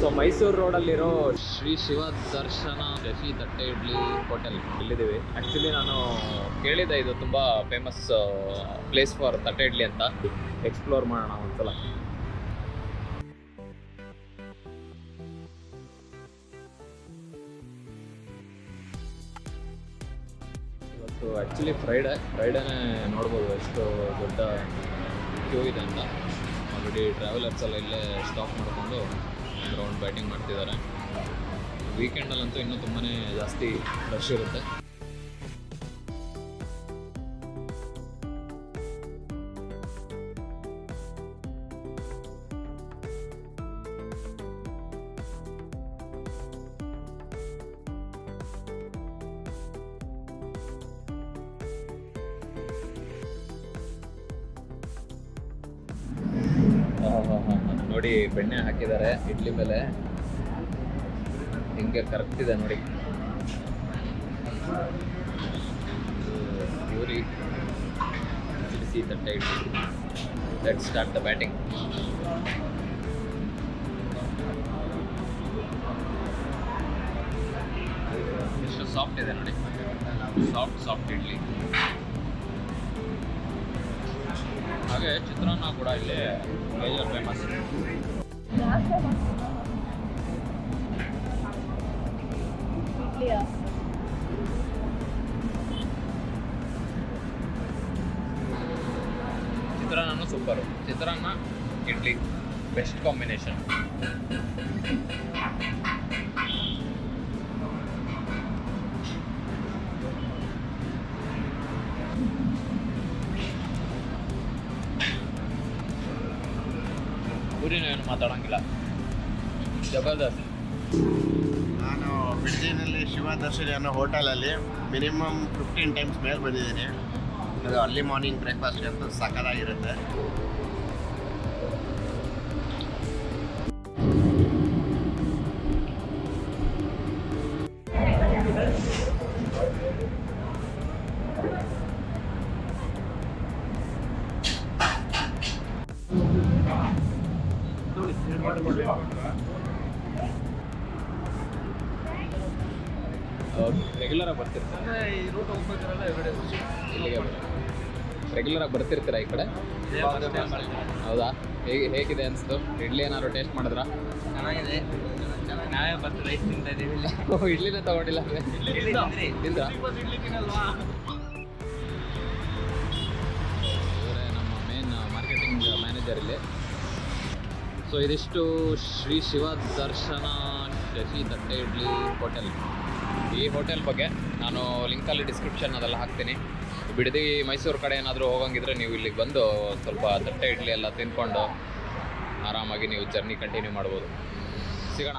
So Mysuru ರೋಡಲ್ಲಿರೋ Shri ಶಿವದರ್ಶನ Shashi ತಟ್ಟೆ idli hotel ಇಲ್ಲಿದ್ದೀವಿ. Actually ನಾನು ಕೇಳಿದ್ದೆ, ಇದು ತುಂಬ ಫೇಮಸ್ ಪ್ಲೇಸ್ ಫಾರ್ ತಟ್ಟೆ ಇಡ್ಲಿ ಅಂತ. ಎಕ್ಸ್ಪ್ಲೋರ್ ಮಾಡೋಣ ಒಂದ್ಸಲ. ಇವತ್ತು ಆ್ಯಕ್ಚುಲಿ ಫ್ರೈಡೇನೇ ನೋಡ್ಬೋದು ಎಷ್ಟು ದೊಡ್ಡ ಕ್ಯೂ ಇದೆ ಅಂತ. ಆಲ್ರೆಡಿ ಟ್ರಾವೆಲರ್ಸ್ ಎಲ್ಲ ಇಲ್ಲೇ ಸ್ಟಾಪ್ ಮಾಡಿಕೊಂಡು ರೌಂಡ್ ಬ್ಯಾಟಿಂಗ್ ಮಾಡ್ತಿದ್ದಾರೆ. ವೀಕೆಂಡಲ್ಲಂತೂ ಇನ್ನೂ ತುಂಬಾ ಜಾಸ್ತಿ ರಶ್ ಇರುತ್ತೆ. ನೋಡಿ, ಬೆಣ್ಣೆ ಹಾಕಿದ್ದಾರೆ ಇಡ್ಲಿ ಮೇಲೆ, ಹಿಂಗೆ ಕರಗ್ತಿದೆ ನೋಡಿ. ಪ್ಯೂರಿ ಬಿಸಿ ತಟ್ಟೆ idli. Let's start the batting. ಎಷ್ಟು ಸಾಫ್ಟ್ ಇದೆ ನೋಡಿ, ಸಾಫ್ಟ್ ಇಡ್ಲಿ. ಹಾಗೆ ಚಿತ್ರಾನ್ನ ಕೂಡ ಇಲ್ಲಿ ಮೇಜರ್ ಫೇಮಸ್. ಚಿತ್ರಾನ್ನ ಸೂಪರು. ಚಿತ್ರಾನ್ನ ಇಡ್ಲಿ ಬೆಸ್ಟ್ ಕಾಂಬಿನೇಷನ್. ಪೂರಿನ ಏನು ಮಾತಾಡೋಂಗಿಲ್ಲ, ಜಬರ್ದಸ್ತ್. ನಾನು ಬಿಡದಿನಲ್ಲಿ ಶಿವದರ್ಶಿನಿ ಅನ್ನೋ ಹೋಟೆಲಲ್ಲಿ ಮಿನಿಮಮ್ 15 ಟೈಮ್ಸ್ ಮೇಲೆ ಬಂದಿದ್ದೀನಿ. ಅದು ಅರ್ಲಿ ಮಾರ್ನಿಂಗ್ ಬ್ರೇಕ್ಫಾಸ್ಟ್ ಅಂತೂ ಸಕ್ಕತ್ತಾಗಿರುತ್ತೆ. ರೆಗ್ಯುಲರಾಗಿ ಬರ್ತಿರ್ತಾರೆ ಇಲ್ಲಿಗೆ, ರೆಗ್ಯುಲರಾಗಿ ಬರ್ತಿರ್ತೀರಾ ಈ ಕಡೆ? ಹೌದಾ? ಹೇಗಿದೆ ಅನಿಸ್ತು? ಇಡ್ಲಿ ಏನಾದ್ರು ಟೇಸ್ಟ್ ಮಾಡಿದ್ರಾ? ಚೆನ್ನಾಗಿದೆ. ನಾವೇ ಬರ್ತು ರೈಸ್ ತಿಂತಾ ಇದ್ದೀವಿ. ಇಡ್ಲಿನೇ ತಗೊಂಡಿಲ್ಲ ತಿಂದ್ರಾ? ಇವರೇ ನಮ್ಮ ಮೇನ್ ಮಾರ್ಕೆಟಿಂಗ್ ಮ್ಯಾನೇಜರ್ ಇಲ್ಲಿ. ಸೊ ಇದಿಷ್ಟು ಶ್ರೀ ಶಿವದರ್ಶನ ಶಶಿ ತಟ್ಟೆ ಇಡ್ಲಿ ಹೋಟೆಲ್. ಈ ಹೋಟೆಲ್ ಬಗ್ಗೆ ನಾನು ಲಿಂಕಲ್ಲಿ ಡಿಸ್ಕ್ರಿಪ್ಷನ್ ಅದೆಲ್ಲ ಹಾಕ್ತೀನಿ. ಬಿಡದಿ ಮೈಸೂರು ಕಡೆ ಏನಾದರೂ ಹೋಗಂಗಿದ್ರೆ ನೀವು ಇಲ್ಲಿಗೆ ಬಂದು ಸ್ವಲ್ಪ ತಟ್ಟೆ ಇಡ್ಲಿ ಎಲ್ಲ ತಿಂದ್ಕೊಂಡು ಆರಾಮಾಗಿ ನೀವು ಜರ್ನಿ ಕಂಟಿನ್ಯೂ ಮಾಡ್ಬೋದು. ಸಿಗೋಣ.